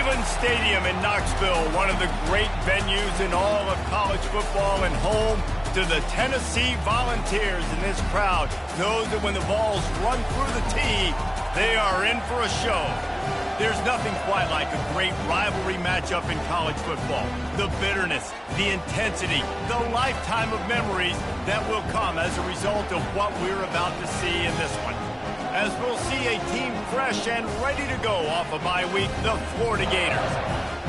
Neyland Stadium in Knoxville, one of the great venues in all of college football and home to the Tennessee Volunteers. And this crowd knows that when the Vols run through the tee, they are in for a show. There's nothing quite like a great rivalry matchup in college football. The bitterness, the intensity, the lifetime of memories that will come as a result of what we're about to see in this one. As we'll see a team fresh and ready to go off a bye week, the Florida Gators,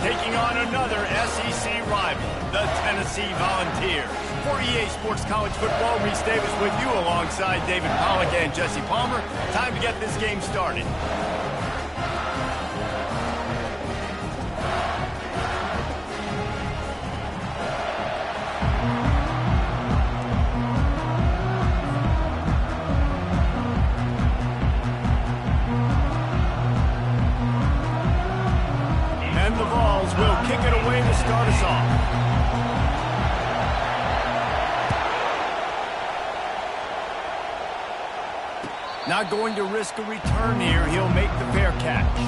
taking on another SEC rival, the Tennessee Volunteers. For EA Sports College Football, Reese Davis with you alongside David Pollack and Jesse Palmer. Time to get this game started. The Vols will kick it away to start us off. Not going to risk a return here. He'll make the fair catch.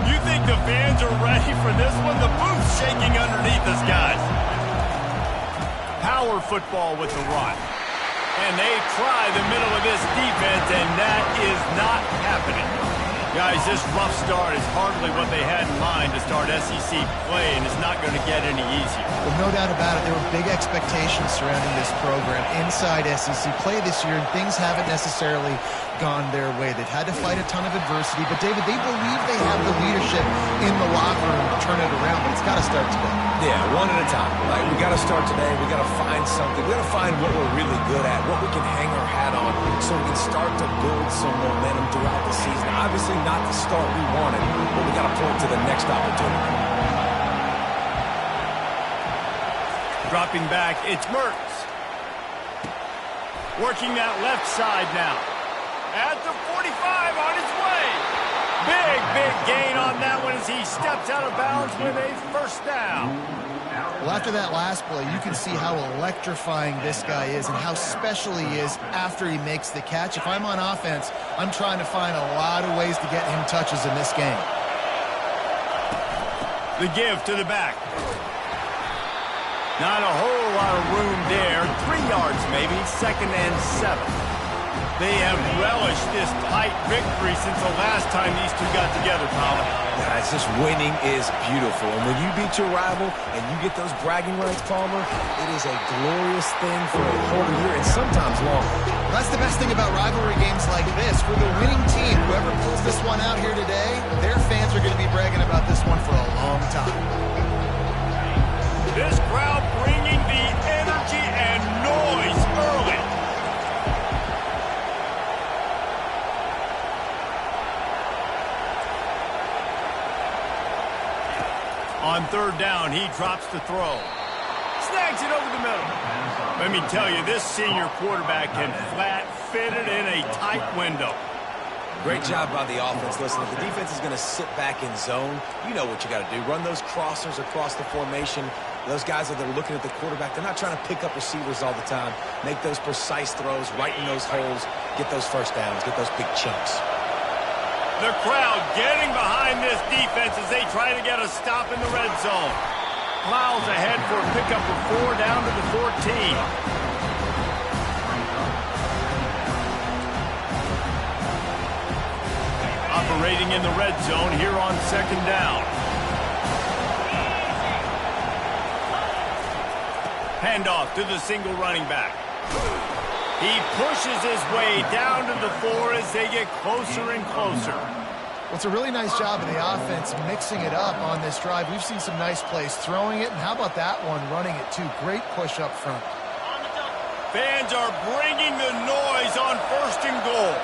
You think the fans are ready for this one? The booth's shaking underneath us, guys. Power football with the run. And they try the middle of this defense, and that is not happening. Guys, this rough start is hardly what they had in mind to start SEC play, and it's not going to get any easier. Well, no doubt about it. There were big expectations surrounding this program inside SEC play this year, and things haven't necessarily gone their way. They've had to fight a ton of adversity, but David, they believe they have the leadership in the locker room to turn it around, but it's got to start today. Yeah, one at a time. Like, we got to start today. We got to find something. We got to find what we're really good at, what we can hang our hat on, so we can start to build some momentum throughout the season. Obviously, not the start we wanted, but we got to point to the next opportunity. Dropping back, it's Mertz. Working that left side now. At the 45, on his way. Big gain on that one as he steps out of bounds with a first down. Well, after that last play, you can see how electrifying this guy is and how special he is after he makes the catch. If I'm on offense, I'm trying to find a lot of ways to get him touches in this game. The give to the back. Not a whole lot of room there. 3 yards maybe, 2nd and 7. They have relished this tight victory since the last time these two got together, Pollack. Guys, this winning is beautiful. And when you beat your rival and you get those bragging rights, Palmer, it is a glorious thing for a whole year and sometimes longer. That's the best thing about rivalry games like this. For the winning team, whoever pulls this one out here today, their fans are going to be bragging about this one for a long time. This crowd bringing the energy and noise early. On 3rd down, he drops the throw. Snags it over the middle. Let me tell you, this senior quarterback can flat fit it in a tight window. Great job by the offense. Listen, if the defense is going to sit back in zone, you know what you got to do. Run those crossers across the formation. Those guys that are looking at the quarterback, they're not trying to pick up receivers all the time. Make those precise throws, right in those holes, get those first downs, get those big chunks. The crowd getting behind this defense as they try to get a stop in the red zone. Plows ahead for a pickup of 4 down to the 14. Operating in the red zone here on 2nd down. Handoff to the single running back. He pushes his way down to the 4 as they get closer and closer. Well, it's a really nice job of the offense mixing it up on this drive. We've seen some nice plays throwing it, and how about that one running it too? Great push up front. Fans are bringing the noise on 1st and goal.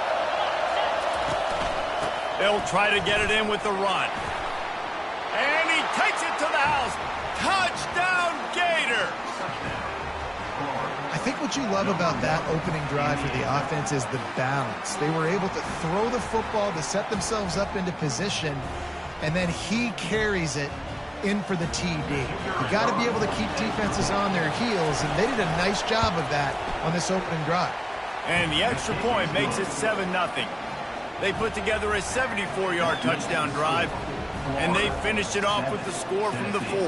They'll try to get it in with the run. And he takes it to the house. Touchdown, Gators! I think what you love about that opening drive for the offense is the balance. They were able to throw the football to set themselves up into position, and then he carries it in for the TD. You got to be able to keep defenses on their heels, and they did a nice job of that on this opening drive. And the extra point makes it 7-0. They put together a 74-yard touchdown drive, and they finished it off with the score from the 4.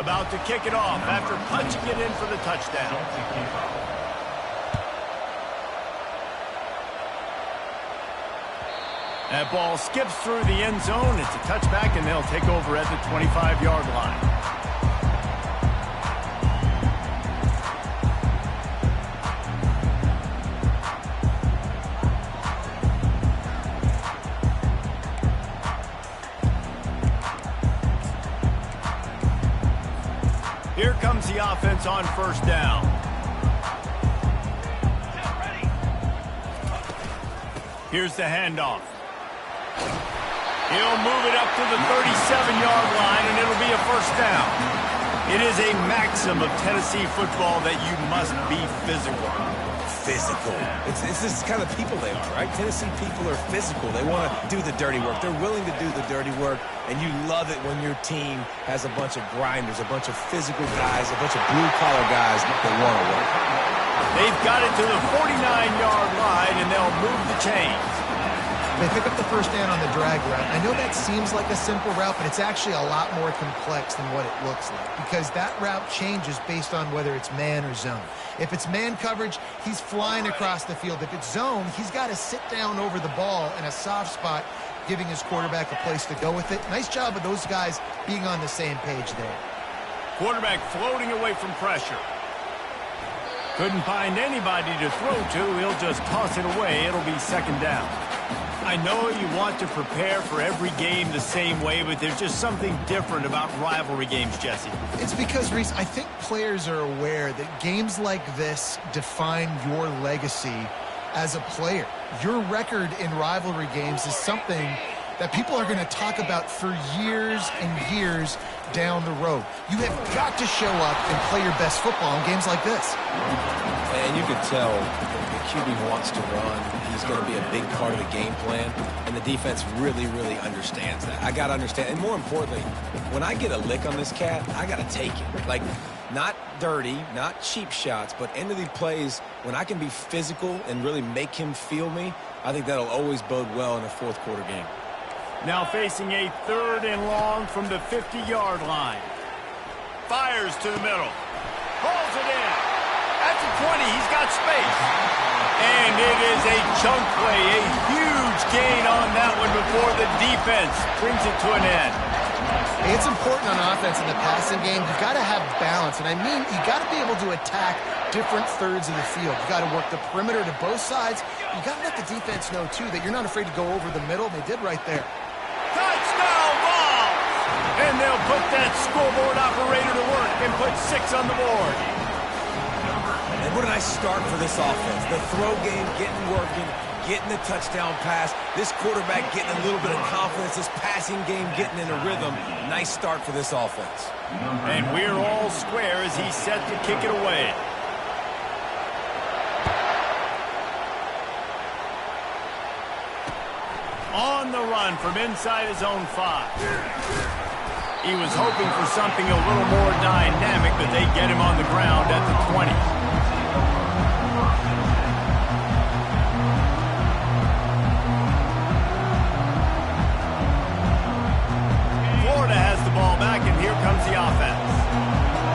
About to kick it off after punching it in for the touchdown. That ball skips through the end zone. It's a touchback, and they'll take over at the 25-yard line. Here comes the offense on first down. Here's the handoff. He'll move it up to the 37-yard line, and it'll be a first down. It is a maxim of Tennessee football that you must be physical. Physical. It's this kind of people they are, right? Tennessee people are physical. They want to do the dirty work. They're willing to do the dirty work, and you love it when your team has a bunch of grinders, a bunch of physical guys, a bunch of blue-collar guys that want to work. They've got it to the 49-yard line, and they'll move the chains. They pick up the first down on the drag route. I know that seems like a simple route, but it's actually a lot more complex than what it looks like, because that route changes based on whether it's man or zone. If it's man coverage, he's flying across the field. If it's zone, he's got to sit down over the ball in a soft spot, giving his quarterback a place to go with it. Nice job of those guys being on the same page there. Quarterback floating away from pressure. Couldn't find anybody to throw to. He'll just toss it away. It'll be second down. I know you want to prepare for every game the same way, but there's just something different about rivalry games, Jesse. It's because, Reese, I think players are aware that games like this define your legacy as a player. Your record in rivalry games is something that people are going to talk about for years and years down the road. You have got to show up and play your best football in games like this. And you can tell the QB wants to run. He's going to be a big part of the game plan, and the defense really, really understands that. I got to understand, and more importantly, when I get a lick on this cat, I got to take it. Like, not dirty, not cheap shots, but end of the plays, when I can be physical and really make him feel me, I think that'll always bode well in a fourth quarter game. Now facing a 3rd and long from the 50-yard line. Fires to the middle. Pulls it in. At the 20, he's got space. And it is a chunk play, a huge gain on that one before the defense brings it to an end. It's important on offense in the passing game. You've got to have balance. And I mean, you got to be able to attack different thirds of the field. You got to work the perimeter to both sides. You got to let the defense know, too, that you're not afraid to go over the middle. They did right there. Touchdown ball! And they'll put that scoreboard operator to work and put 6 on the board. And what a nice start for this offense. The throw game getting working, getting the touchdown pass. This quarterback getting a little bit of confidence. This passing game getting in a rhythm. Nice start for this offense. And we're all square as he's set to kick it away. On the run from inside his own 5. He was hoping for something a little more dynamic, but they get him on the ground at the 20. Florida has the ball back, and here comes the offense.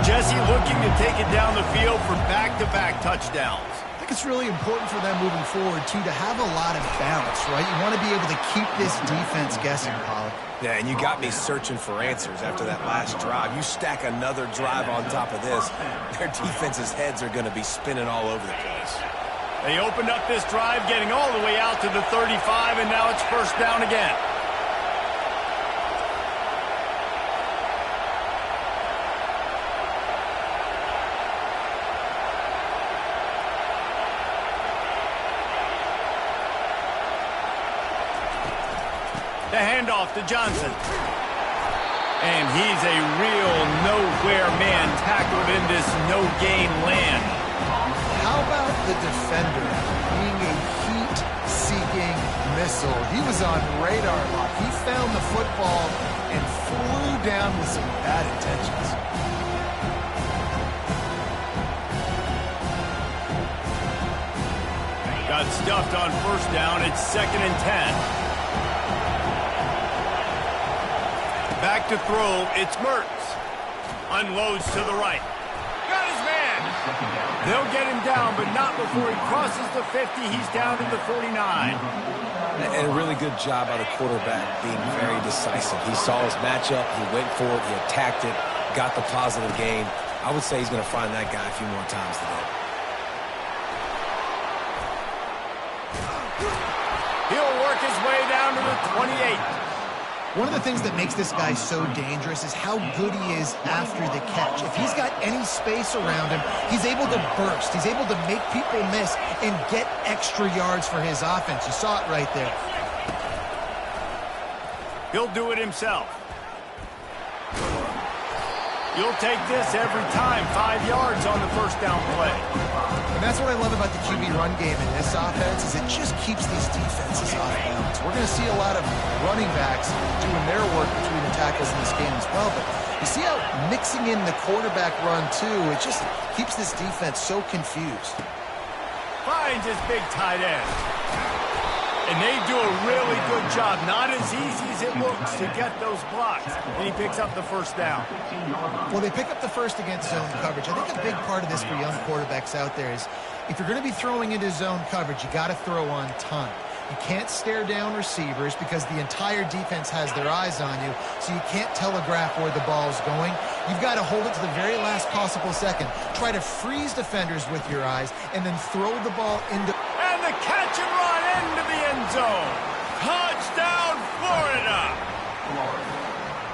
Jesse looking to take it down the field for back-to-back touchdowns. I think it's really important for them moving forward, too, to have a lot of balance, right? You want to be able to keep this defense guessing, Pollock. Yeah, and you got me searching for answers after that last drive. You stack another drive on top of this, their defense's heads are going to be spinning all over the place. They opened up this drive, getting all the way out to the 35, and now it's first down again. The handoff to Johnson. And he's a real nowhere man tackled in this no-gain land. How about the defender being a heat-seeking missile. He was on radar lock. He found the football and flew down with some bad intentions. Got stuffed on first down. It's 2nd and 10. Back to throw. It's Mertz. Unloads to the right. Got his man. They'll get him down, but not before he crosses the 50. He's down to the 49. And a really good job by the quarterback being very decisive. He saw his matchup. He went for it. He attacked it. Got the positive gain. I would say he's going to find that guy a few more times today. He'll work his way down to the 28. One of the things that makes this guy so dangerous is how good he is after the catch. If he's got any space around him, he's able to burst. He's able to make people miss and get extra yards for his offense. You saw it right there. He'll do it himself. You'll take this every time. 5 yards on the first down play. And that's what I love about the QB run game in this offense is it just keeps these defenses off balance. We're going to see a lot of running backs doing their work between the tackles in this game as well. But you see how mixing in the quarterback run too, it just keeps this defense so confused. Finds his big tight end. And they do a really good job. Not as easy as it looks to get those blocks. And he picks up the first down. Well, they pick up the first against zone coverage. I think a big part of this for young quarterbacks out there is if you're going to be throwing into zone coverage, you got to throw on time. You can't stare down receivers because the entire defense has their eyes on you, so you can't telegraph where the ball's going. You've got to hold it to the very last possible second. Try to freeze defenders with your eyes and then throw the ball into... And the catch and run into the end zone. Touchdown, Florida!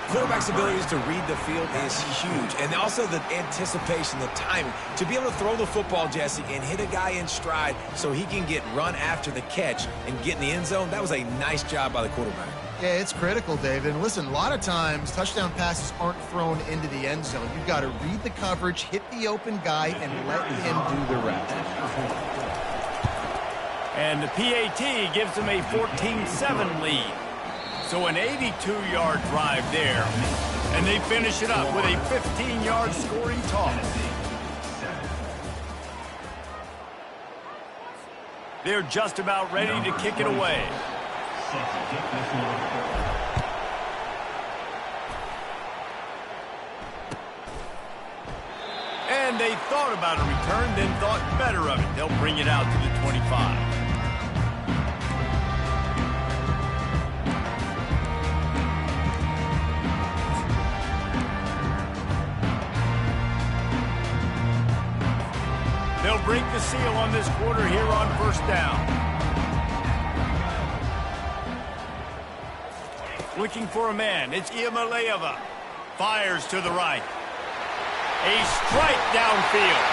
Quarterback's abilities to read the field is huge. And also the anticipation, the timing. To be able to throw the football, Jesse, and hit a guy in stride so he can get run after the catch and get in the end zone, that was a nice job by the quarterback. Yeah, it's critical, David. And listen, a lot of times touchdown passes aren't thrown into the end zone. You've got to read the coverage, hit the open guy, and let him do the rest. And the PAT gives them a 14-7 lead. So an 82-yard drive there. And they finish it up with a 15-yard scoring toss. They're just about ready to kick it away. And they thought about a return, then thought better of it. They'll bring it out to the 25. They'll break the seal on this quarter here on first down. Looking for a man. It's Iamaleava. Fires to the right. A strike downfield.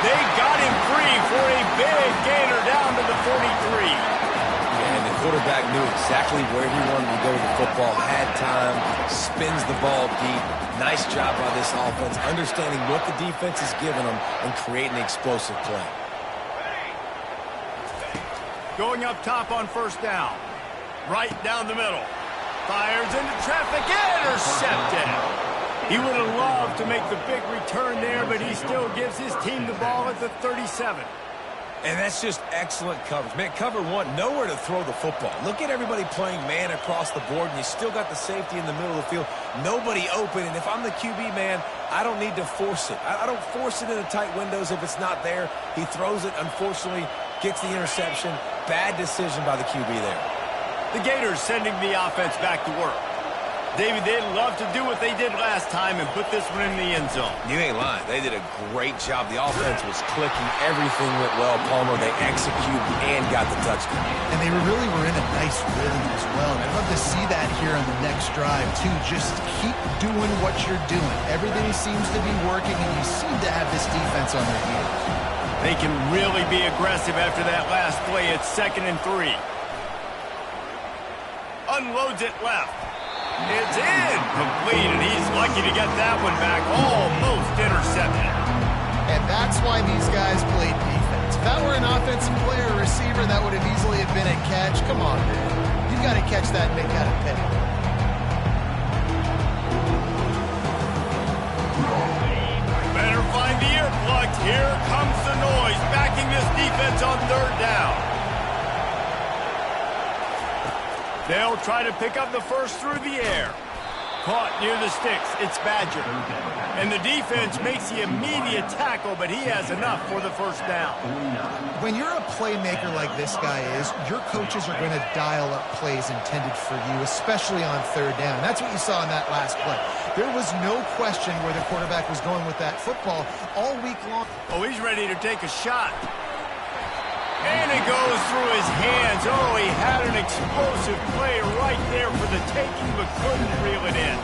They got him free for a big gainer down to the 43. And the quarterback knew exactly where he wanted to go with the football. Had time. Spins the ball deep. Nice job by this offense, understanding what the defense is giving them and creating an explosive play. Going up top on first down. Right down the middle. Fires into traffic. Intercepted. He would have loved to make the big return there, but he still gives his team the ball at the 37. And that's just excellent coverage. Man, cover one, nowhere to throw the football. Look at everybody playing man across the board, and you still got the safety in the middle of the field. Nobody open, and if I'm the QB, man, I don't need to force it. I don't force it into tight windows if it's not there. He throws it, unfortunately, gets the interception. Bad decision by the QB there. The Gators sending the offense back to work. David, they'd love to do what they did last time and put this one in the end zone. You ain't lying. They did a great job. The offense was clicking. Everything went well. Palmer, they executed and got the touchdown. And they really were in a nice rhythm as well. And I'd love to see that here on the next drive, too. Just keep doing what you're doing. Everything seems to be working, and you seem to have this defense on their heels. They can really be aggressive after that last play. It's 2nd and 3. Unloads it left. It's in. Complete, and he's lucky to get that one back. Almost intercepted. And that's why these guys play defense. that were an offensive player or receiver, that would have easily have been a catch. Come on, man. You got to catch that and make that a pick. Better find the earplugs. Here comes the noise, backing this defense on third down. They'll try to pick up the first through the air. Caught near the sticks. It's Badger. And the defense makes the immediate tackle, but he has enough for the first down. When you're a playmaker like this guy is, your coaches are going to dial up plays intended for you, especially on third down. That's what you saw in that last play. There was no question where the quarterback was going with that football all week long. Oh, he's ready to take a shot. And it goes through his hands. Oh, he had an explosive play right there for the taking, but couldn't reel it in.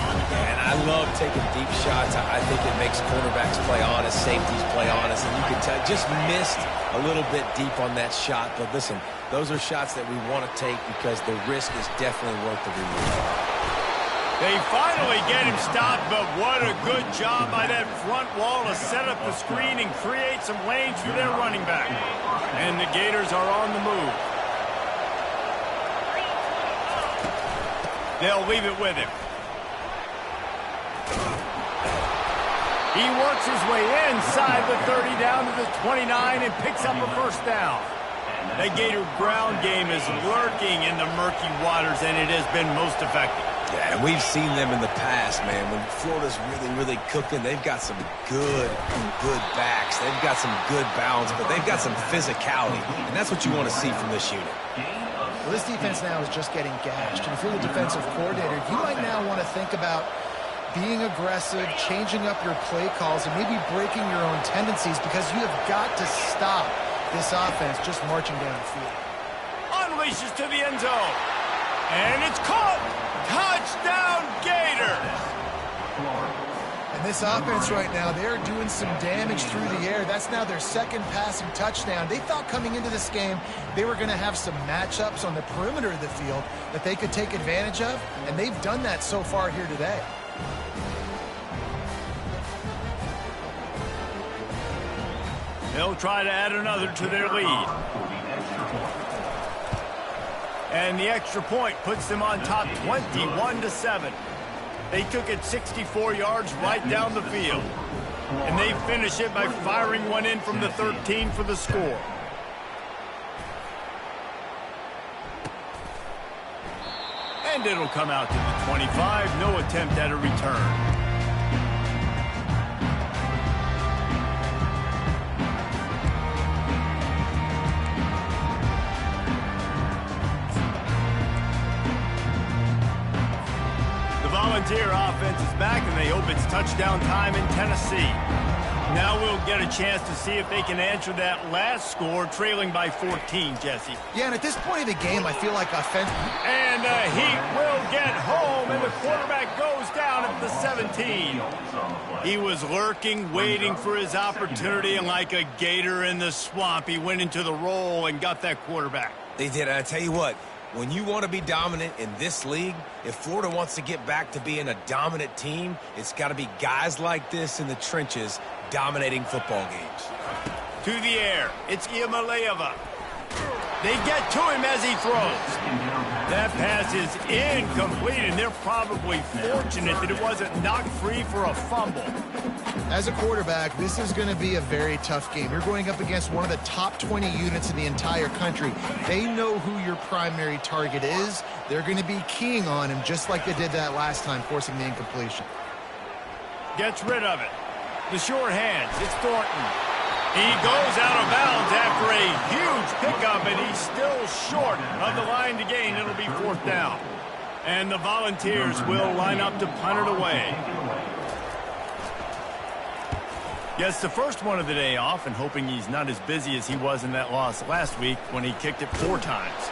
And I love taking deep shots. I think it makes cornerbacks play honest, safeties play honest, and you can tell just missed a little bit deep on that shot. But listen, those are shots that we want to take because the risk is definitely worth the reward. They finally get him stopped, but what a good job by that front wall to set up the screen and create some lanes for their running back. And the Gators are on the move. They'll leave it with him. He works his way inside the 30 down to the 29 and picks up a first down. That Gator ground game is lurking in the murky waters, and it has been most effective. Yeah, and we've seen them in the past, man. When Florida's really, really cooking, they've got some good backs. They've got some good balance, but they've got some physicality, and that's what you want to see from this unit. Well, this defense now is just getting gashed, and if you're the defensive coordinator, you might now want to think about being aggressive, changing up your play calls, and maybe breaking your own tendencies because you have got to stop this offense just marching down the field. Unleashes to the end zone. And it's caught. Touchdown, Gators. And this offense right now, they're doing some damage through the air. That's now their second passing touchdown. They thought coming into this game they were going to have some matchups on the perimeter of the field that they could take advantage of, and they've done that so far here today. They'll try to add another to their lead. And the extra point puts them on top 21-7. They took it 64 yards right down the field. And they finish it by firing one in from the 13 for the score. And it'll come out to the 25. No attempt at a return. Volunteer offense is back, and they hope it's touchdown time in Tennessee. Now we'll get a chance to see if they can answer that last score, trailing by 14, Jesse. Yeah, and at this point of the game, I feel like offense... And the Heat will get home, and the quarterback goes down at the 17. He was lurking, waiting for his opportunity, and like a gator in the swamp, he went into the roll and got that quarterback. They did, and I tell you what, when you want to be dominant in this league, if Florida wants to get back to being a dominant team, it's got to be guys like this in the trenches dominating football games. To the air, it's Iamaleava. They get to him as he throws. That pass is incomplete, and they're probably fortunate that it wasn't knocked free for a fumble. As a quarterback, this is going to be a very tough game. You're going up against one of the top 20 units in the entire country. They know who your primary target is. They're going to be keying on him just like they did that last time, forcing the incompletion. Gets rid of it. The sure hands. It's Thornton. He goes out of bounds after a huge pickup, and he's still short of the line to gain. It'll be fourth down. And the Volunteers will line up to punt it away. Gets the first one of the day off, and hoping he's not as busy as he was in that loss last week when he kicked it 4 times.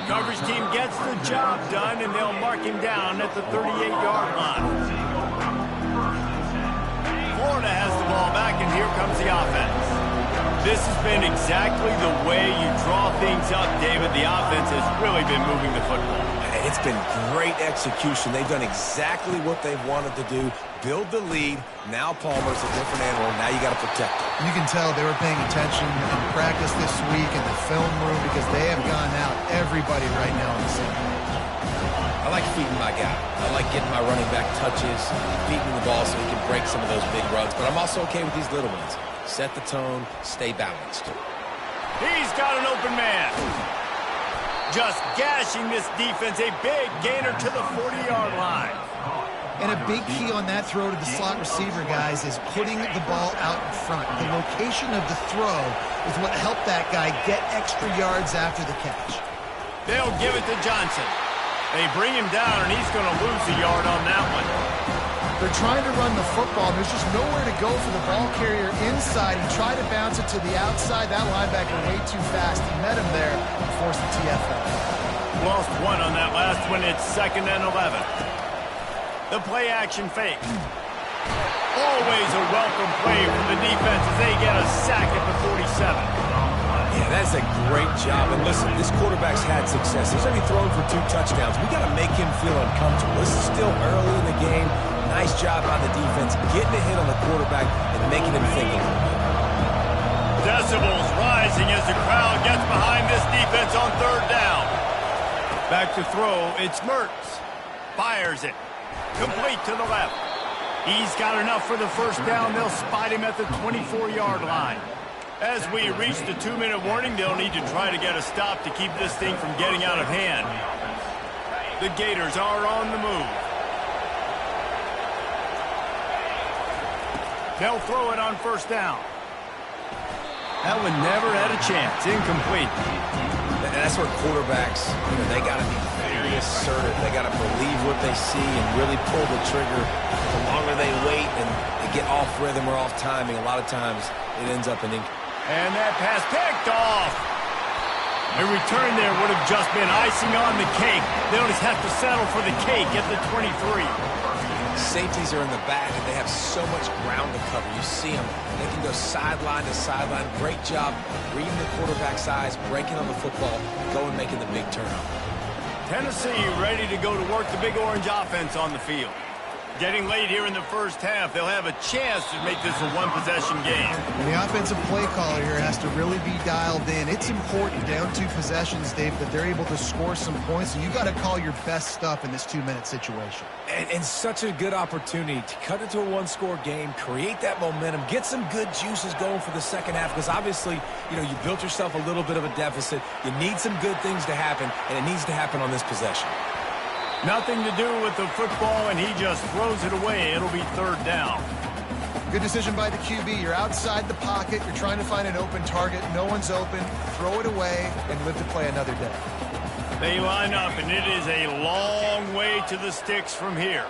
Coverage team gets the job done, and they'll mark him down at the 38-yard line. Florida has the ball back, and here comes the offense. This has been exactly the way you draw things up, David. The offense has really been moving the football. It's been great execution. They've done exactly what they've wanted to do. Build the lead. Now Palmer's a different animal. Now you got to protect it. You can tell they were paying attention in practice this week in the film room because they have gone out everybody right now on the same page. I like feeding my guy. I like getting my running back touches, feeding the ball so he can break some of those big runs. But I'm also okay with these little ones. Set the tone, stay balanced. He's got an open man. Just gashing this defense. A big gainer to the 40-yard line. And a big key on that throw to the slot receiver, guys, is putting the ball out in front. The location of the throw is what helped that guy get extra yards after the catch. They'll give it to Johnson. They bring him down, and he's going to lose a yard on that one. They're trying to run the football. There's just nowhere to go for the ball carrier inside. He tried to bounce it to the outside. That linebacker way too fast. He met him there and forced the TFL. Lost one on that last one. It's 2nd and 11. The play action fake. Always a welcome play from the defense as they get a sack at the 47. Yeah, that's a great job. And listen, this quarterback's had success. He's already thrown for 2 touchdowns. We got to make him feel uncomfortable. This is still early in the game. Nice job by the defense, getting a hit on the quarterback and making him think a little bit. Decibels rising as the crowd gets behind this defense on 3rd down. Back to throw, it's Mertz. Fires it. Complete to the left. He's got enough for the 1st down. They'll spot him at the 24-yard line. As we reach the 2-minute warning, they'll need to try to get a stop to keep this thing from getting out of hand. The Gators are on the move. They'll throw it on 1st down. That one never had a chance. Incomplete. And that's where quarterbacks, they got to be very assertive. They got to believe what they see and really pull the trigger. The longer they wait and they get off rhythm or off timing, a lot of times it ends up in incomplete. And that pass picked off. A return there would have just been icing on the cake. They'll just have to settle for the cake at the 23. Safeties are in the back, and they have so much ground to cover. You see them. They can go sideline to sideline. Great job reading the quarterback's eyes, breaking on the football, going making the big turnover. Tennessee ready to go to work the Big Orange offense on the field. Getting late here in the 1st half, they'll have a chance to make this a one-possession game. And the offensive play caller here has to really be dialed in. It's important down 2 possessions, Dave, that they're able to score some points. And you got to call your best stuff in this 2-minute situation. And such a good opportunity to cut it to a 1-score game, create that momentum, get some good juices going for the 2nd half. Because obviously, you built yourself a little bit of a deficit. You need some good things to happen, and it needs to happen on this possession. Nothing to do with the football, and he just throws it away. It'll be 3rd down. Good decision by the QB. You're outside the pocket. You're trying to find an open target. No one's open. Throw it away and live to play another day. They line up, and it is a long way to the sticks from here.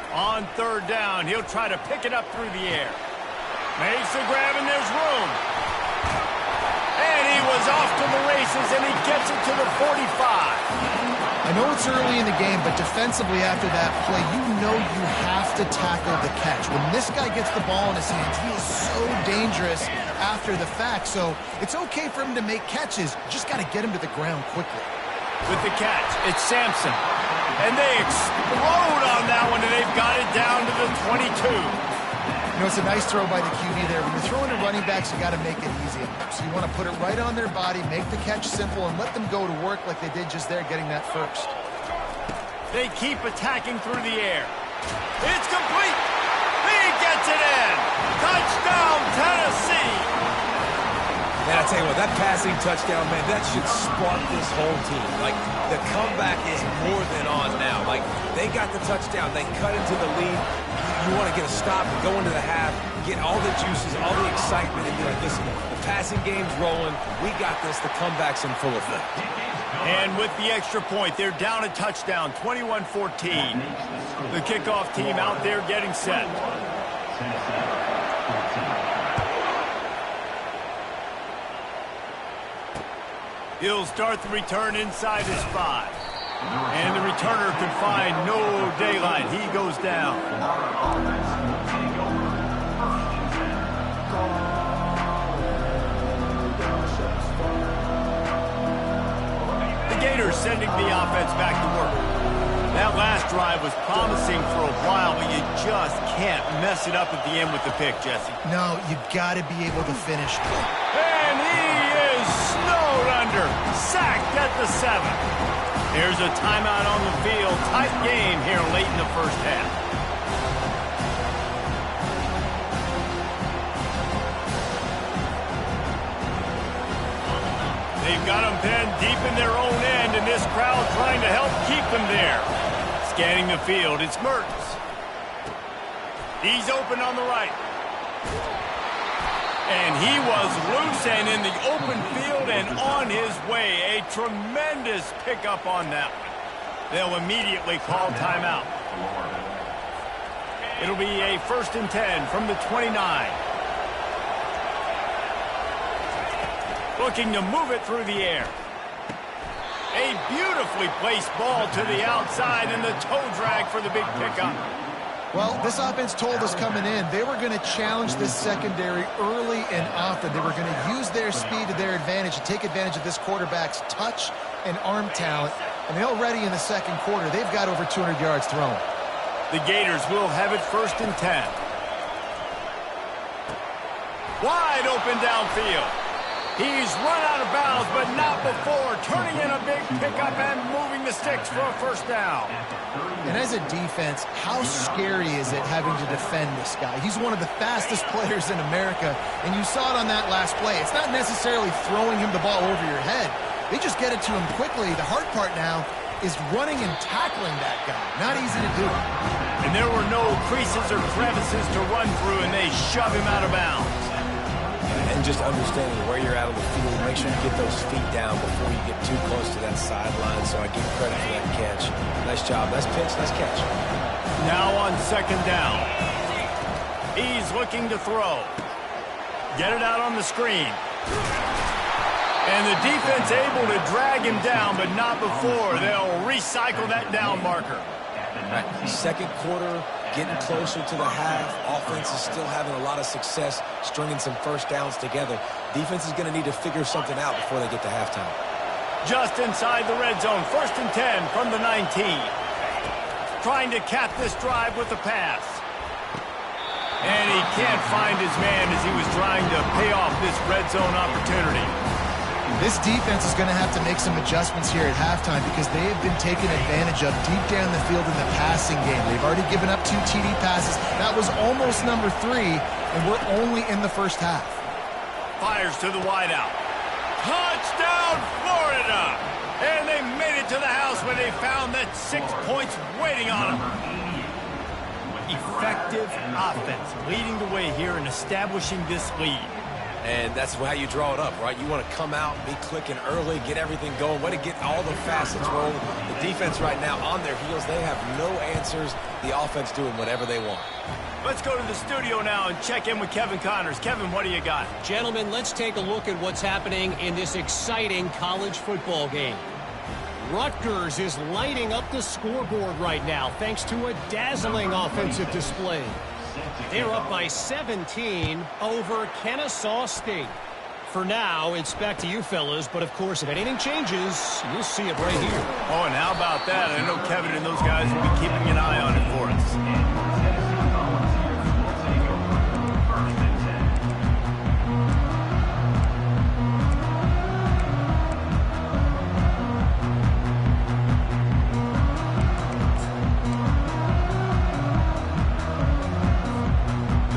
On 3rd down, he'll try to pick it up through the air. Makes the grab, and there's room. And he was off to the races, and he gets it to the 45. I know it's early in the game, but defensively after that play, you have to tackle the catch. When this guy gets the ball in his hands, he is so dangerous after the fact. So it's okay for him to make catches. Just got to get him to the ground quickly. With the catch, it's Sampson. And they explode on that one, and they've got it down to the 22. It's a nice throw by the QB there. When you're throwing to running backs, you got to make it easy. So you want to put it right on their body, make the catch simple, and let them go to work like they did just there, getting that first. They keep attacking through the air. It's complete. He gets it in. Touchdown, Tennessee. Man, I tell you what, that passing touchdown, man, that should spark this whole team. Like, the comeback is more than on now. Like, they got the touchdown. They cut into the lead. You want to get a stop and go into the half, get all the juices, all the excitement, and be like, listen, the passing game's rolling. We got this. The comeback's in full effect. And with the extra point, they're down a touchdown, 21-14. The kickoff team out there getting set. He'll start the return inside his 5. And the returner could find no daylight. He goes down. Gators sending the offense back to work. That last drive was promising for a while, but you just can't mess it up at the end with the pick, Jesse. No, you got to be able to finish. And he is snowed under. Sacked at the 7. Here's a timeout on the field. Tight game here late in the first half. They've got them pinned deep in their own end, and this crowd trying to help keep them there. Scanning the field, it's Mertens. He's open on the right. And he was loose and in the open field and on his way. A tremendous pickup on that one. They'll immediately call timeout. It'll be a 1st and 10 from the 29. Looking to move it through the air. A beautifully placed ball to the outside and the toe drag for the big pickup. Well, this offense told us coming in they were going to challenge this secondary early and often. They were going to use their speed to their advantage and take advantage of this quarterback's touch and arm talent. And already in the second quarter, they've got over 200 yards thrown. The Gators will have it 1st and 10. Wide open downfield. He's run out of bounds, but not before. Turning in a big pickup and moving the sticks for a 1st down. And as a defense, how scary is it having to defend this guy? He's one of the fastest players in America, and you saw it on that last play. It's not necessarily throwing him the ball over your head. They just get it to him quickly. The hard part now is running and tackling that guy. Not easy to do. And there were no creases or crevices to run through, and they shove him out of bounds. And just understanding where you're out of the field, make sure you get those feet down before you get too close to that sideline. So I give credit for that catch. Nice job. Nice pitch. Nice catch. Now on 2nd down. He's looking to throw. Get it out on the screen. And the defense able to drag him down, but not before. They'll recycle that down marker. Right. Second quarter, getting closer to the half. Offense is still having a lot of success stringing some 1st downs together. Defense is going to need to figure something out before they get to halftime. Just inside the red zone, 1st and 10 from the 19. Trying to cap this drive with a pass. And he can't find his man as he was trying to pay off this red zone opportunity. This defense is going to have to make some adjustments here at halftime because they have been taken advantage of deep down the field in the passing game. They've already given up 2 TD passes. That was almost number 3, and we're only in the first half. Fires to the wideout. Touchdown, Florida! And they made it to the house when they found that 6 points waiting on them. Effective offense leading the way here and establishing this lead. And that's how you draw it up, right? You want to come out, be clicking early, get everything going, way to get all the facets rolling. The defense right now on their heels, they have no answers. The offense doing whatever they want. Let's go to the studio now and check in with Kevin Connors. Kevin, what do you got? Gentlemen, let's take a look at what's happening in this exciting college football game. Rutgers is lighting up the scoreboard right now thanks to a dazzling offensive display. They're up by 17 over Kennesaw State. For now, it's back to you fellas, but of course, if anything changes, you'll see it right here. Oh, and how about that? I know Kevin and those guys will be keeping an eye on it for us.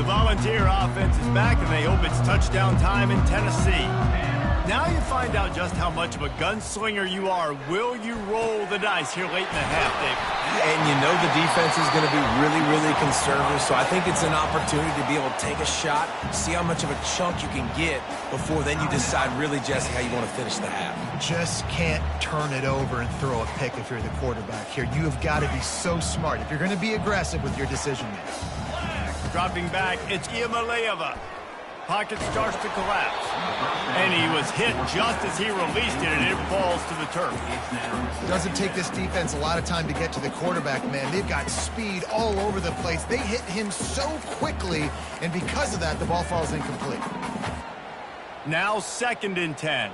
Volunteer offense is back, and they hope it's touchdown time in Tennessee. Now you find out just how much of a gunslinger you are. Will you roll the dice here late in the half, David? And you know the defense is going to be really, really conservative, so I think it's an opportunity to be able to take a shot, see how much of a chunk you can get before then you decide really, Jesse, how you want to finish the half. Just can't turn it over and throw a pick if you're the quarterback here. You have got to be so smart if you're going to be aggressive with your decision-making. Dropping back, it's Iamaleava. Pocket starts to collapse. And he was hit just as he released it, and it falls to the turf. It doesn't take this defense a lot of time to get to the quarterback, man. They've got speed all over the place. They hit him so quickly, and because of that, the ball falls incomplete. Now 2nd and 10.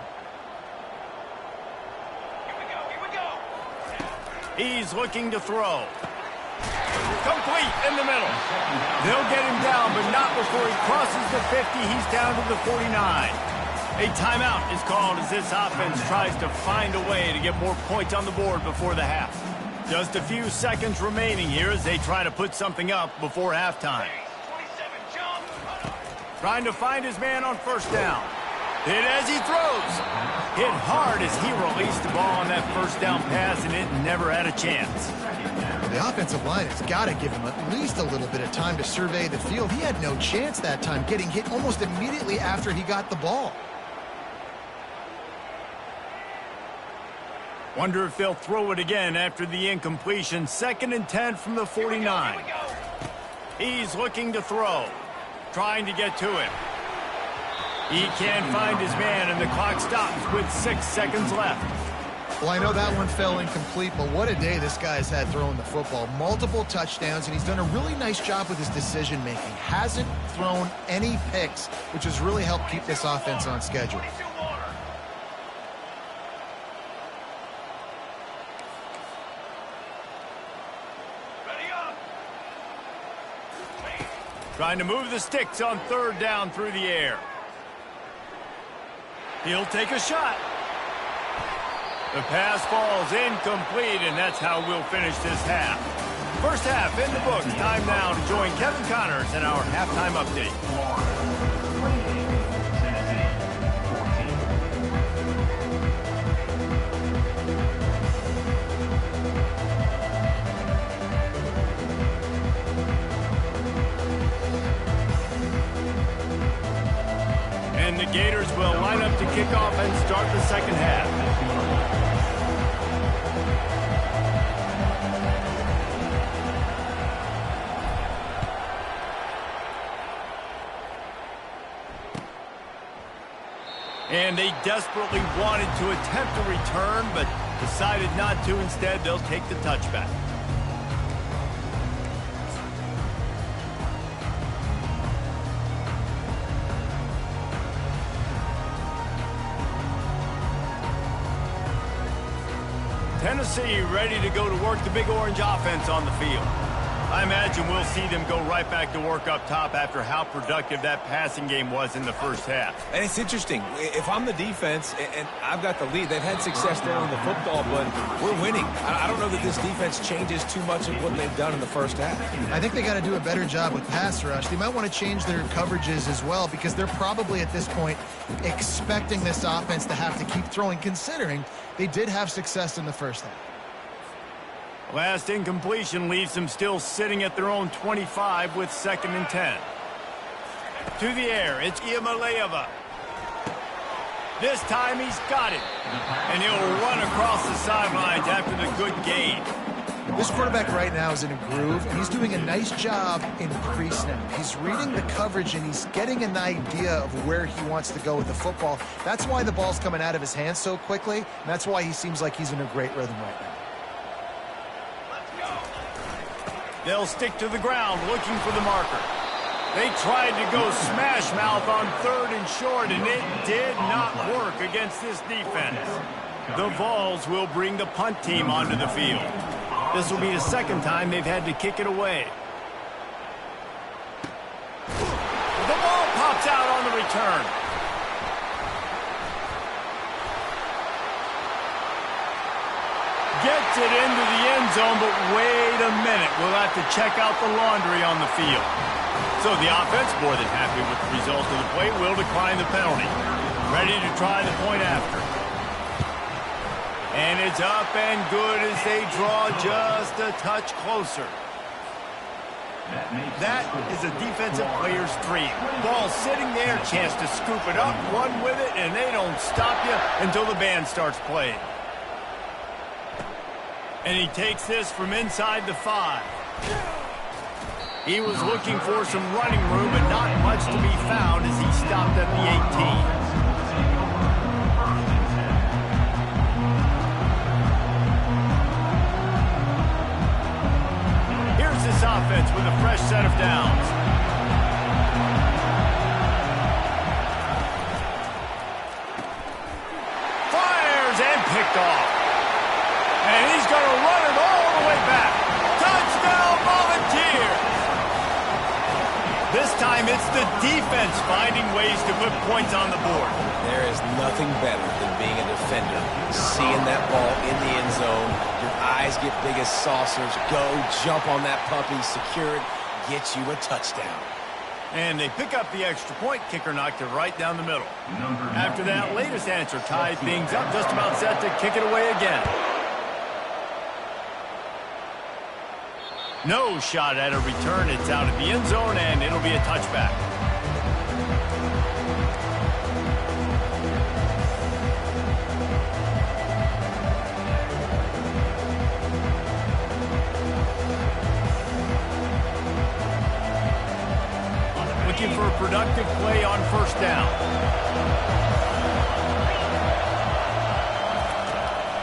He's looking to throw. Complete in the middle. They'll get him down, but not before he crosses the 50. He's down to the 49. A timeout is called as this offense tries to find a way to get more points on the board before the half. Just a few seconds remaining here as they try to put something up before halftime. Trying to find his man on first down. Hit as he throws. Hit hard as he released the ball on that first down pass, and it never had a chance. The offensive line has got to give him at least a little bit of time to survey the field. He had no chance that time, getting hit almost immediately after he got the ball. Wonder if they'll throw it again after the incompletion. 2nd and 10 from the 49. He's looking to throw. Trying to get to him. He can't find his man, and the clock stops with 6 seconds left. Well, I know that one fell incomplete, but what a day this guy's had throwing the football. Multiple touchdowns, and he's done a really nice job with his decision-making. Hasn't thrown any picks, which has really helped keep this offense on schedule. Trying to move the sticks on 3rd down through the air. He'll take a shot. The pass falls incomplete, and that's how we'll finish this half. First half in the books. Time now to join Kevin Connors in our halftime update. And the Gators will line up to kick off and start the second half. And they desperately wanted to attempt a return, but decided not to. Instead, they'll take the touchback. Tennessee ready to go to work the Big Orange offense on the field. I imagine we'll see them go right back to work up top after how productive that passing game was in the first half. And it's interesting. If I'm the defense and I've got the lead, they've had success throwing the football, but we're winning. I don't know that this defense changes too much of what they've done in the first half. I think they got to do a better job with pass rush. They might want to change their coverages as well, because they're probably at this point expecting this offense to have to keep throwing, considering they did have success in the first half. Last incompletion leaves them still sitting at their own 25 with 2nd and 10. To the air, it's Iamaleava. This time he's got it. And he'll run across the sidelines after the good gain. This quarterback right now is in a groove, and he's doing a nice job in pre-snap. He's reading the coverage, and he's getting an idea of where he wants to go with the football. That's why the ball's coming out of his hands so quickly, and that's why he seems like he's in a great rhythm right now. They'll stick to the ground looking for the marker. They tried to go smash mouth on 3rd and short, and it did not work against this defense. The Vols will bring the punt team onto the field. This will be the 2nd time they've had to kick it away. The ball pops out on the return. Gets it into the end zone, but wait a minute. We'll have to check out the laundry on the field. So the offense, more than happy with the result of the play, will decline the penalty. Ready to try the point after. And it's up and good as they draw just a touch closer. That is a defensive player's dream. Ball sitting there, chance to scoop it up, run with it, and they don't stop you until the band starts playing. And he takes this from inside the 5. He was looking for some running room, but not much to be found as he stopped at the 18. Here's this offense with a fresh set of downs. Fires and picked off. And he's going to run it all the way back. Touchdown, Volunteers! This time it's the defense finding ways to put points on the board. There is nothing better than being a defender. Seeing that ball in the end zone, your eyes get big as saucers. Go, jump on that puppy, secure it, get you a touchdown. And they pick up the extra point. Kicker knocked it right down the middle. After that latest answer tied things up, just about set to kick it away again. No shot at a return. It's out of the end zone, and it'll be a touchback. Looking for a productive play on first down.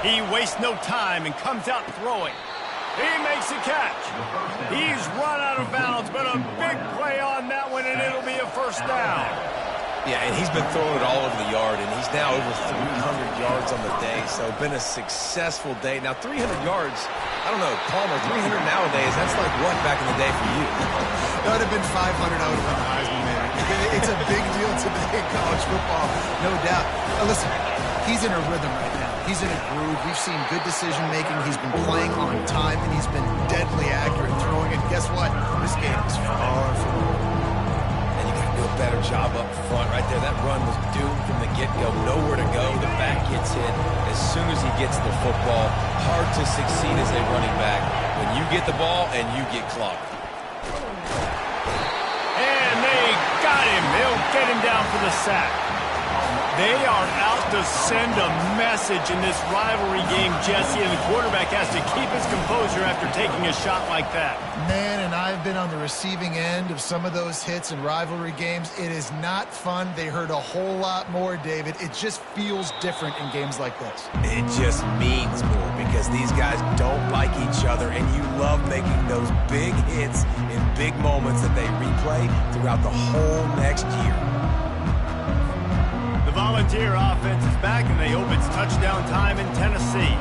He wastes no time and comes out throwing. He makes a catch. He's run out of bounds, but a big play on that one, and it'll be a first down. Yeah, and he's been throwing it all over the yard, and he's now over 300 yards on the day, so been a successful day. Now, 300 yards, I don't know, Palmer, 300 nowadays, that's like what back in the day for you? That would have been 500. I would have won the Heisman, man. It's a big deal today in college football, no doubt. Now, listen, he's in a rhythm right now. He's in a groove. We've seen good decision-making. He's been playing on time, and he's been deadly accurate throwing it. Guess what? This game is far from over. And you got to do a better job up front right there. That run was doomed from the get-go. Nowhere to go. The back gets hit as soon as he gets the football. Hard to succeed as a running back when you get the ball and you get clocked. And they got him. They'll get him down for the sack. They are out to send a message in this rivalry game, Jesse, and the quarterback has to keep his composure after taking a shot like that. Man, and I've been on the receiving end of some of those hits in rivalry games. It is not fun. They hurt a whole lot more, David. It just feels different in games like this. It just means more because these guys don't like each other, and you love making those big hits in big moments that they replay throughout the whole next year. Volunteer offense is back, and they hope it's touchdown time in Tennessee.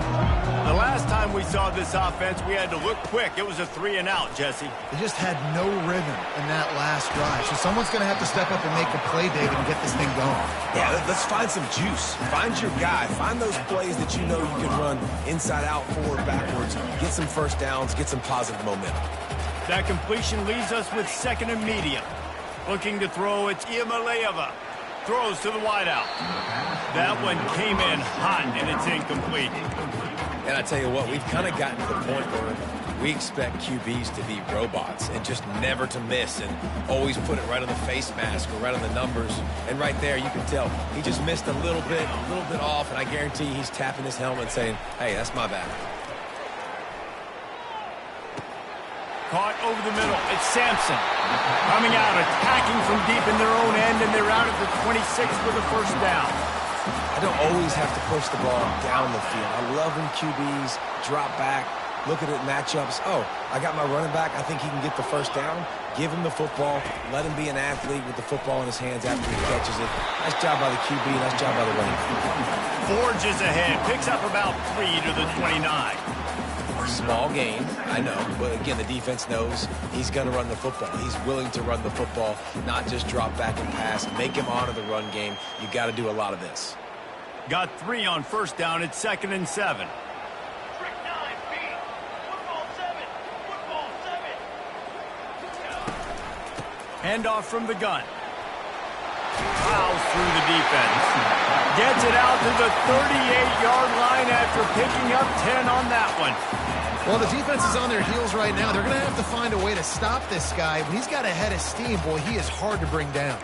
The last time we saw this offense, we had to look quick. It was a 3-and-out, Jesse. They just had no rhythm in that last drive. So someone's going to have to step up and make a play, David, and get this thing going. Yeah, let's find some juice. Find your guy. Find those plays that you know you can run inside out, forward, backwards. Get some first downs. Get some positive momentum. That completion leaves us with second and medium. Looking to throw, it's Iamaleava. Throws to the wideout. That one came in hot, and it's incomplete. And I tell you what, we've kind of gotten to the point where we expect QBs to be robots and just never to miss and always put it right on the face mask or right on the numbers. And right there, you can tell he just missed a little bit off, and I guarantee he's tapping his helmet saying, hey, that's my bad. Caught over the middle. It's Sampson. Coming out, attacking from deep in their own end, and they're out at the 26 for the first down. I don't always have to push the ball down the field. I love when QBs drop back, look at it matchups. Oh, I got my running back. I think he can get the first down. Give him the football. Let him be an athlete with the football in his hands after he catches it. Nice job by the QB. Nice job by the running back. Forges ahead. Picks up about 3 to the 29. Small gain, I know, but again, the defense knows he's going to run the football. He's willing to run the football, not just drop back and pass. Make him honor the run game. You got to do a lot of this. Got 3 on first down. It's 2nd and 7. Handoff from the gun. Plows through the defense. Gets it out to the 38-yard line after picking up 10 on that one. Well, the defense is on their heels right now. They're going to have to find a way to stop this guy. When he's got a head of steam, boy, he is hard to bring down.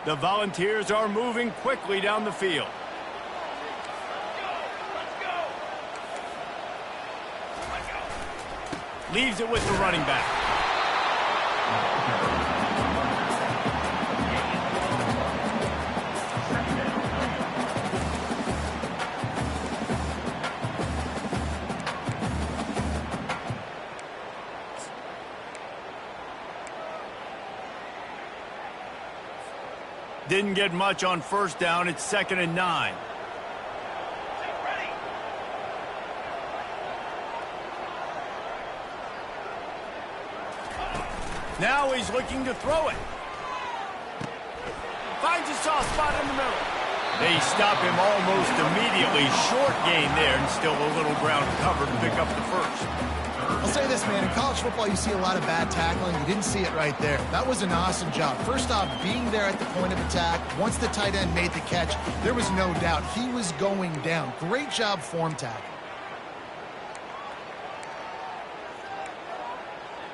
The Volunteers are moving quickly down the field. Leaves it with the running back. Didn't get much on first down. It's 2nd and 9. Now he's looking to throw it. Finds a soft spot in the middle. They stop him almost immediately. Short gain there, and still a little ground covered to pick up the first. I'll say this, man. In college football, you see a lot of bad tackling. You didn't see it right there. That was an awesome job. First off, being there at the point of attack. Once the tight end made the catch, there was no doubt he was going down. Great job form tackle.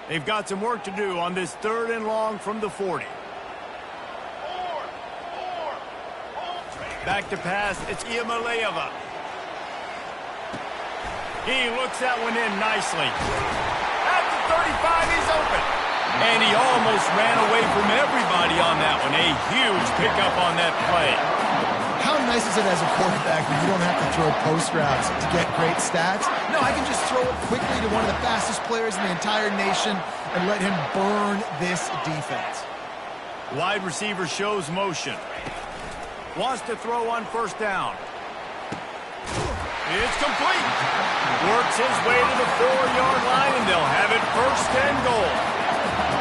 They've got some work to do on this 3rd and long from the 40. Back to pass, it's Iamaleava. He looks that one in nicely. At the 35, he's open. And he almost ran away from everybody on that one. A huge pickup on that play. How nice is it as a quarterback when you don't have to throw post routes to get great stats? No, I can just throw it quickly to one of the fastest players in the entire nation and let him burn this defense. Wide receiver shows motion. Wants to throw on first down. It's complete. Works his way to the 4-yard line, and they'll have it 1st and goal.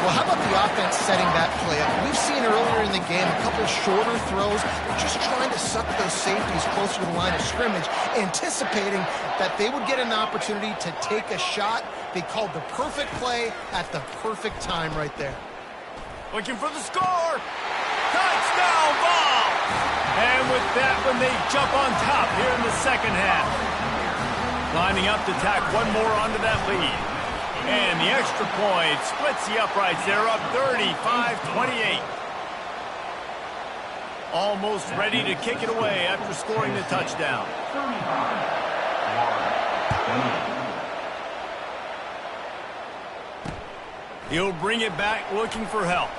Well, how about the offense setting that play up? We've seen earlier in the game a couple shorter throws, just trying to suck those safeties closer to the line of scrimmage, anticipating that they would get an opportunity to take a shot. They called the perfect play at the perfect time right there. Looking for the score. Touchdown ball. And with that one, they jump on top here in the 2nd half. Lining up to tack one more onto that lead. And the extra point splits the uprights. They're up 35-28. Almost ready to kick it away after scoring the touchdown. He'll bring it back looking for help.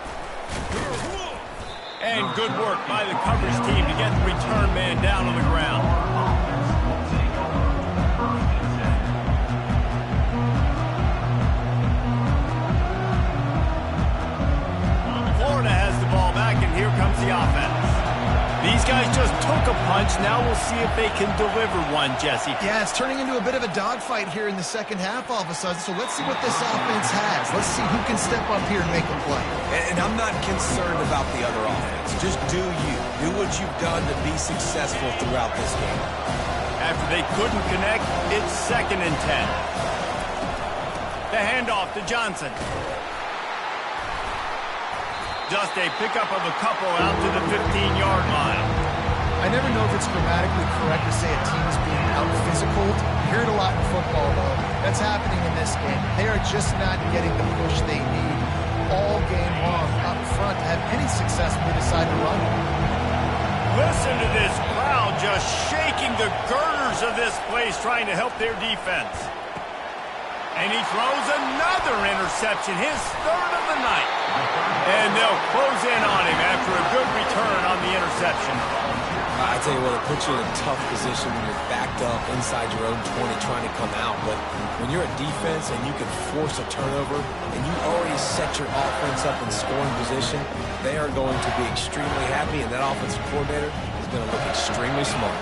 And good work by the coverage team to get the return man down on the ground. Florida has the ball back, and here comes the offense. These guys just took a punch. Now we'll see if they can deliver one, Jesse. Yeah, it's turning into a bit of a dogfight here in the 2nd half all of a sudden. So let's see what this offense has. Let's see who can step up here and make a play. And I'm not concerned about the other offense. Just do you. Do what you've done to be successful throughout this game. After they couldn't connect, it's 2nd and 10. The handoff to Johnson. Just a pickup of a couple out to the 15-yard line. I never know if it's grammatically correct to say a team is being out-physicaled. You hear it a lot in football, though. That's happening in this game. They are just not getting the push they need all game long up front to have any success when they decide to run. Listen to this crowd just shaking the girders of this place trying to help their defense. And he throws another interception, his 3rd of the night. And they'll close in on him after a good return on the interception. I tell you what, it puts you in a tough position when you're backed up inside your own 20 trying to come out. But when you're a defense and you can force a turnover and you already set your offense up in scoring position, they are going to be extremely happy, and that offensive coordinator is going to look extremely smart.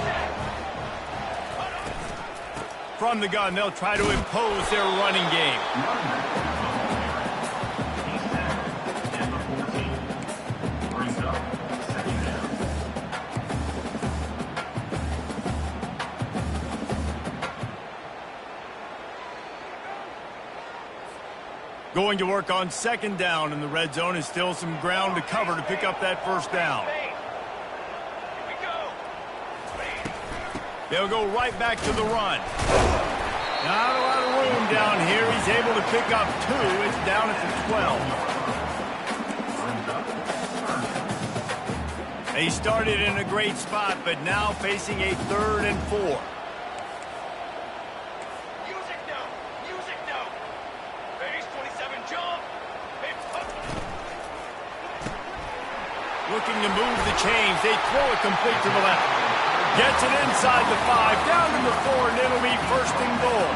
From the gun, they'll try to impose their running game. Going to work on 2nd down in the red zone, and still some ground to cover to pick up that 1st down. They'll go right back to the run. Not a lot of room down here. He's able to pick up 2. It's down at the 12. They started in a great spot, but now facing a 3rd and 4. Looking to move the chains. They throw it complete to the left. Gets it inside the 5, down to the 4, and it'll be 1st and goal.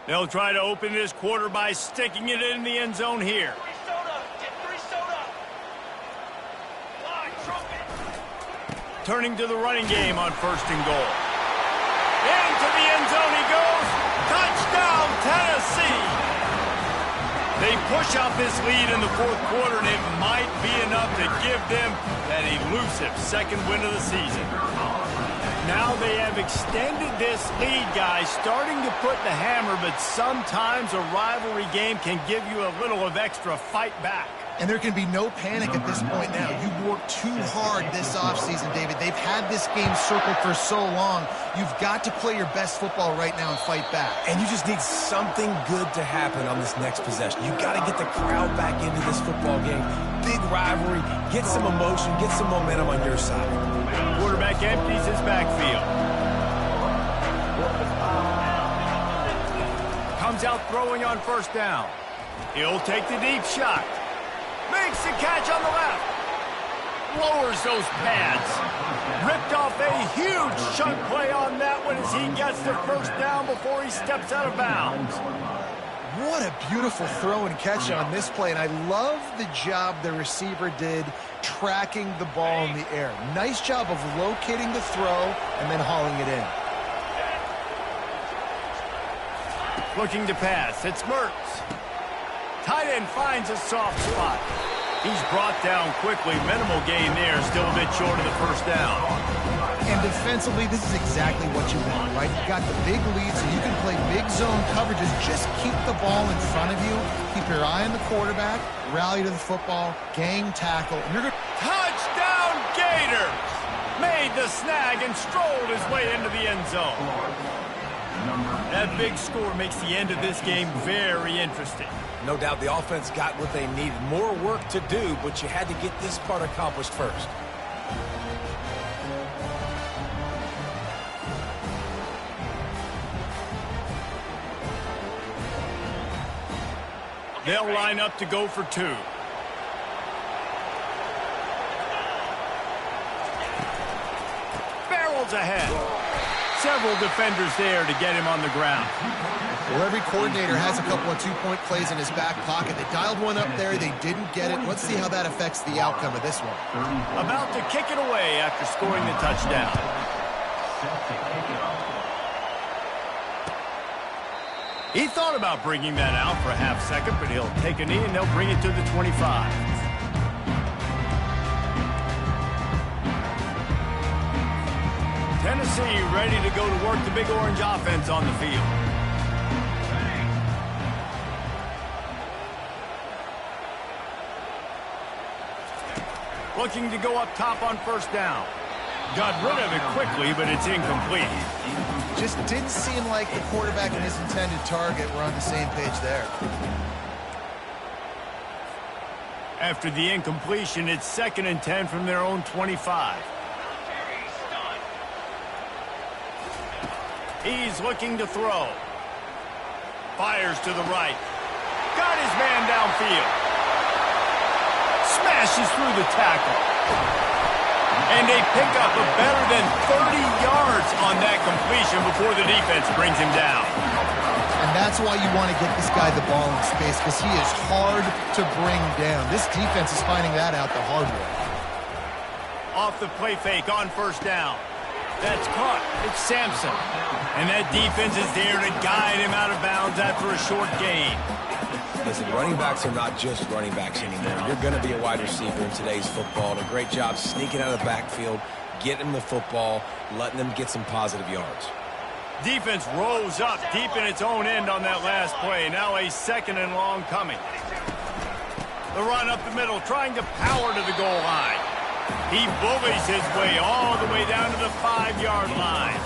They'll try to open this quarter by sticking it in the end zone here. Turning to the running game on 1st and goal. Into the end zone he goes. Touchdown, Tennessee. They push out this lead in the 4th quarter, and it might be enough to give them that elusive 2nd win of the season. Now they have extended this lead, guys, starting to put the hammer, but sometimes a rivalry game can give you a little of extra fight back. And there can be no panic at this point now. You've worked too hard this offseason, David. They've had this game circled for so long. You've got to play your best football right now and fight back. And you just need something good to happen on this next possession. You've got to get the crowd back into this football game. Big rivalry. Get some emotion. Get some momentum on your side. Quarterback empties his backfield. Comes out throwing on 1st down. He'll take the deep shot. Makes the catch on the left. Lowers those pads. Ripped off a huge chunk play on that one as he gets the 1st down before he steps out of bounds. What a beautiful throw and catch on this play, and I love the job the receiver did tracking the ball in the air. Nice job of locating the throw and then hauling it in. Looking to pass. It's Mertz. Tight end finds a soft spot. He's brought down quickly. Minimal gain there. Still a bit short of the 1st down. And defensively, this is exactly what you want, right? You've got the big lead, so you can play big zone coverages. Just keep the ball in front of you. Keep your eye on the quarterback. Rally to the football. Gang tackle. And you're good. Touchdown, Gators! Made the snag and strolled his way into the end zone. That big score makes the end of this game very interesting. No doubt the offense got what they needed. More work to do, but you had to get this part accomplished first. They'll line up to go for 2. Barrels ahead. Several defenders there to get him on the ground. Well, every coordinator has a couple of 2-point plays in his back pocket. They dialed one up there. They didn't get it. Let's see how that affects the outcome of this one. About to kick it away after scoring the touchdown. He thought about bringing that out for a half second, but he'll take a knee and they'll bring it to the 25. Tennessee ready to go to work the Big Orange offense on the field. Looking to go up top on 1st down. Got rid of it quickly, but it's incomplete. Just didn't seem like the quarterback and his intended target were on the same page there. After the incompletion, it's 2nd and 10 from their own 25. He's looking to throw. Fires to the right. Got his man downfield. Smashes through the tackle. And they pick up a better than 30 yards on that completion before the defense brings him down. And that's why you want to get this guy the ball in space, because he is hard to bring down. This defense is finding that out the hard way. Off the play fake on 1st down. That's caught. It's Sampson. And that defense is there to guide him out of bounds after a short gain. Listen, running backs are not just running backs anymore. You're going to be a wide receiver in today's football. And a great job sneaking out of the backfield, getting them the football, letting them get some positive yards. Defense rose up deep in its own end on that last play. Now a 2nd and long coming. The run up the middle, trying to power to the goal line. He bullies his way all the way down to the 5-yard line.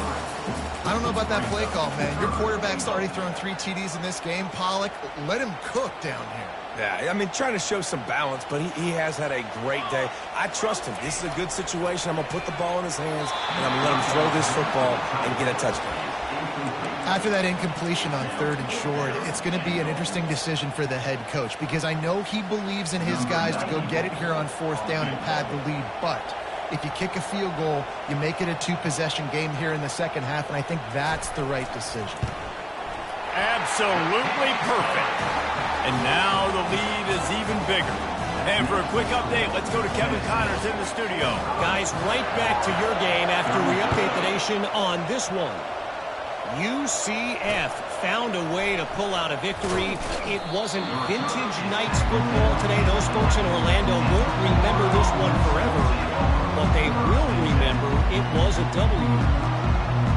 I don't know about that play call, man. Your quarterback's already thrown 3 TDs in this game. Pollock, let him cook down here. Yeah, I mean, trying to show some balance, but he has had a great day. I trust him. This is a good situation. I'm going to put the ball in his hands, and I'm going to let him throw this football and get a touchdown. After that incompletion on 3rd and short, it's going to be an interesting decision for the head coach, because I know he believes in his guys to go get it here on 4th down and pad the lead, but if you kick a field goal, you make it a 2-possession game here in the second half, and I think that's the right decision. Absolutely perfect. And now the lead is even bigger. And for a quick update, let's go to Kevin Connors in the studio. Guys, right back to your game after we update the nation on this one. UCF found a way to pull out a victory. It wasn't vintage Knights football today. Those folks in Orlando won't remember this one forever, but they will remember it was a W.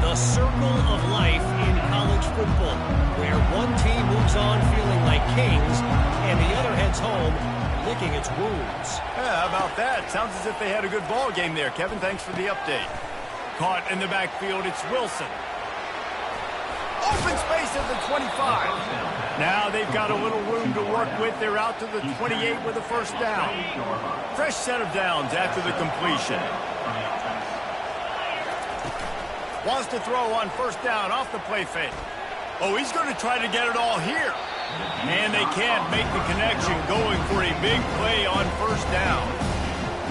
The circle of life in college football, where one team moves on feeling like kings and the other heads home licking its wounds. Yeah, how about that? Sounds as if they had a good ball game there. Kevin, thanks for the update. Caught in the backfield, it's Wilson. Open space at the 25. Now they've got a little room to work with. They're out to the 28 with a first down. Fresh set of downs after the completion. Wants to throw on first down off the play fake. Oh, he's going to try to get it all here. And they can't make the connection, going for a big play on first down.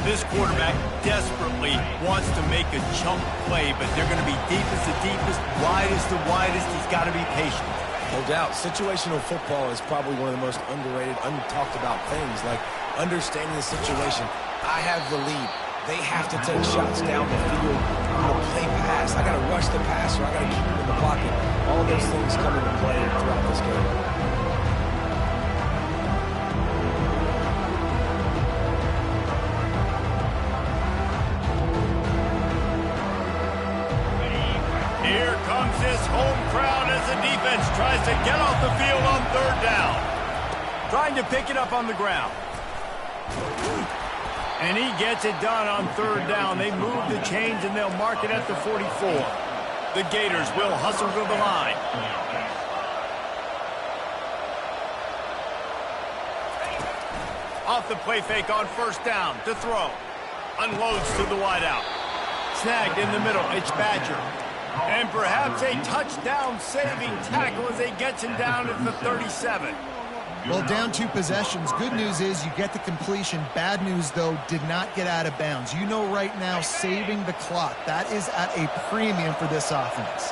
This quarterback desperately wants to make a chunk play, but they're going to be deepest to deepest, widest to widest. He's got to be patient. No doubt, situational football is probably one of the most underrated, untalked about things, like understanding the situation. I have the lead. They have to take shots down the field. I'm going to play pass. I got to rush the passer. I got to keep him in the pocket. All those things come into play throughout this game. Here comes this home crowd as the defense tries to get off the field on third down. Trying to pick it up on the ground. And he gets it done on third down. They move the chains and they'll mark it at the 44. The Gators will hustle to the line. Off the play fake on first down to throw. Unloads to the wideout. Snagged in the middle. It's Badger. And perhaps a touchdown-saving tackle as they gets him down at the 37. Well, down 2 possessions. Good news is you get the completion. Bad news, though, did not get out of bounds. You know right now, saving the clock. That is at a premium for this offense.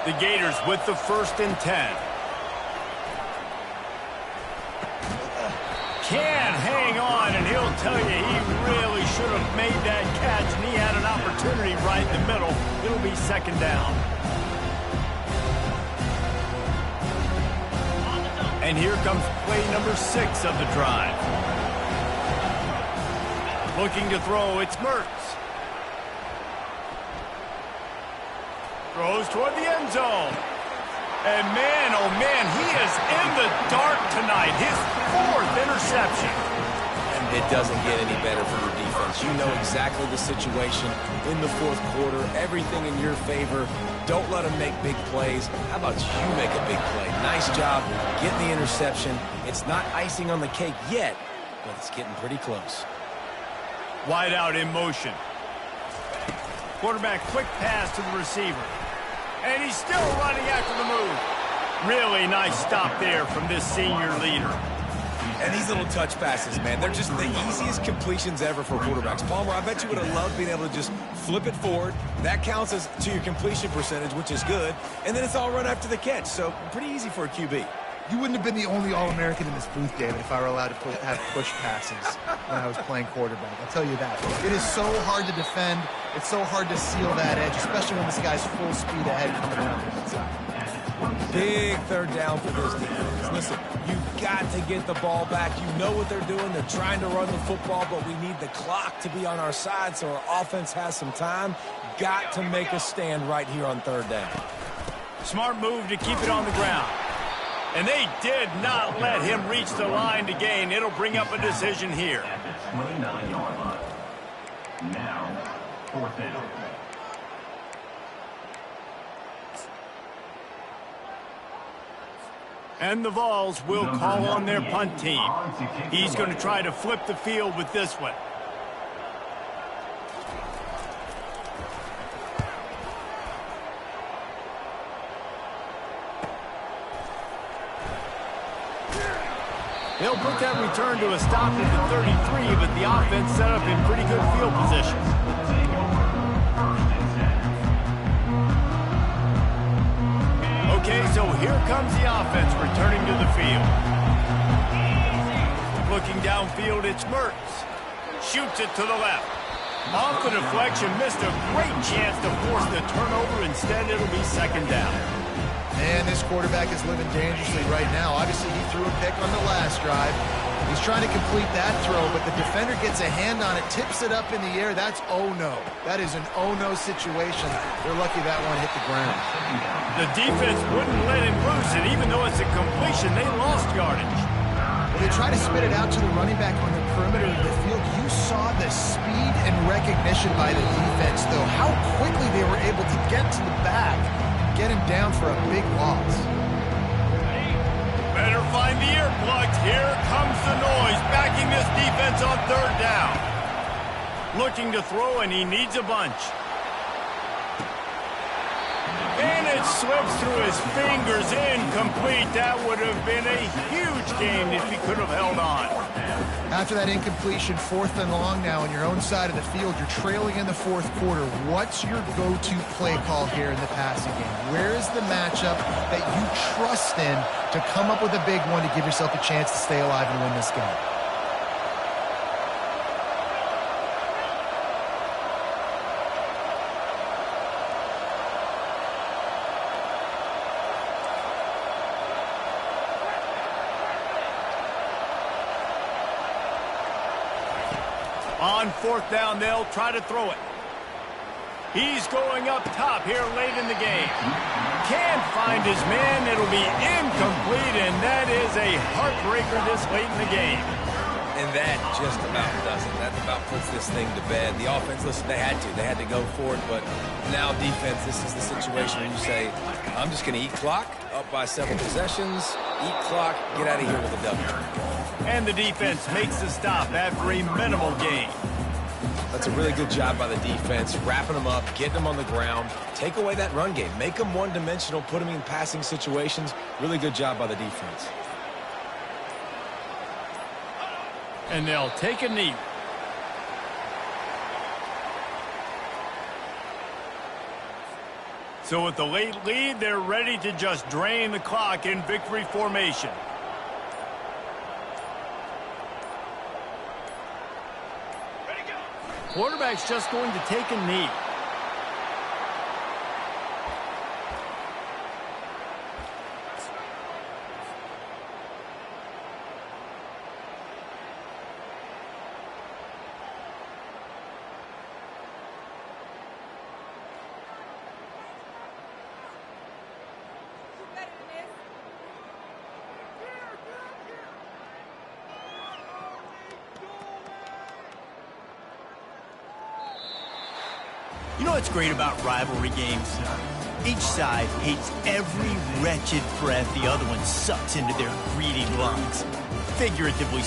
The Gators with the 1st and 10. Can hang on, and he'll tell you he really should have made that catch, and he had an opportunity right in the middle. It'll be 2nd down. And here comes play number 6 of the drive. Looking to throw, it's Mertz. Throws toward the end zone. And man, oh man, he is in the dark tonight. His 4th interception. And it doesn't get any better for your defense. You know exactly the situation in the 4th quarter. Everything in your favor. Don't let them make big plays. How about you make a big play? Nice job getting the interception. It's not icing on the cake yet, but it's getting pretty close. Wide out in motion. Quarterback quick pass to the receiver. And he's still running after the move. Really nice stop there from this senior leader. And these little touch passes, man, they're just the easiest completions ever for quarterbacks. Palmer, I bet you would have loved being able to just flip it forward. That counts as to your completion percentage, which is good. And then it's all run after the catch, so pretty easy for a QB. You wouldn't have been the only All-American in this booth, David, if I were allowed to have push passes when I was playing quarterback. I'll tell you that. It is so hard to defend. It's so hard to seal that edge, especially when this guy's full speed ahead coming down the inside. Big 3rd down for this defense. Listen, you've got to get the ball back. You know what they're doing. They're trying to run the football, but we need the clock to be on our side so our offense has some time. Got to make a stand right here on 3rd down. Smart move to keep it on the ground. And they did not let him reach the line to gain. It'll bring up a decision here. Now, 4th down. And the Vols will call on their punt team. He's going to try to flip the field with this one. They'll put that return to a stop at the 33, but the offense set up in pretty good field position. Okay, so here comes the offense returning to the field. Looking downfield, it's Mertz. Shoots it to the left. Off the deflection, missed a great chance to force the turnover. Instead, it'll be second down. And this quarterback is living dangerously right now. Obviously, he threw a pick on the last drive. He's trying to complete that throw, but the defender gets a hand on it, tips it up in the air. That's oh-no. That is an oh-no situation. They're lucky that one hit the ground. The defense wouldn't let him loose, and even though it's a completion, they lost yardage. Well, they try to spit it out to the running back on the perimeter of the field. You saw the speed and recognition by the defense, though. How quickly they were able to get to the back, get him down for a big loss. Better find the earplugs. Here comes the noise, backing this defense on third down. Looking to throw, and he needs a bunch. And it slips through his fingers, incomplete. That would have been a huge game if he could have held on. After that incompletion, 4th and long now on your own side of the field, you're trailing in the 4th quarter. What's your go-to play call here in the passing game? Where is the matchup that you trust in to come up with a big one to give yourself a chance to stay alive and win this game? On 4th down, they'll try to throw it. He's going up top here late in the game. Can't find his man. It'll be incomplete, and that is a heartbreaker this late in the game. And that just about does it. That about puts this thing to bed. The offense, listen, they had to go for it, but now defense, this is the situation where you say, I'm just going to eat clock, up by several possessions, eat clock, get out of here with a W. And the defense makes the stop after a minimal gain. That's a really good job by the defense, wrapping them up, getting them on the ground, take away that run game, make them one-dimensional, put them in passing situations. Really good job by the defense. And they'll take a knee. So with the late lead, they're ready to just drain the clock in victory formation. Quarterback's just going to take a knee. You know what's great about rivalry games? Each side hates every wretched breath the other one sucks into their greedy lungs. Figuratively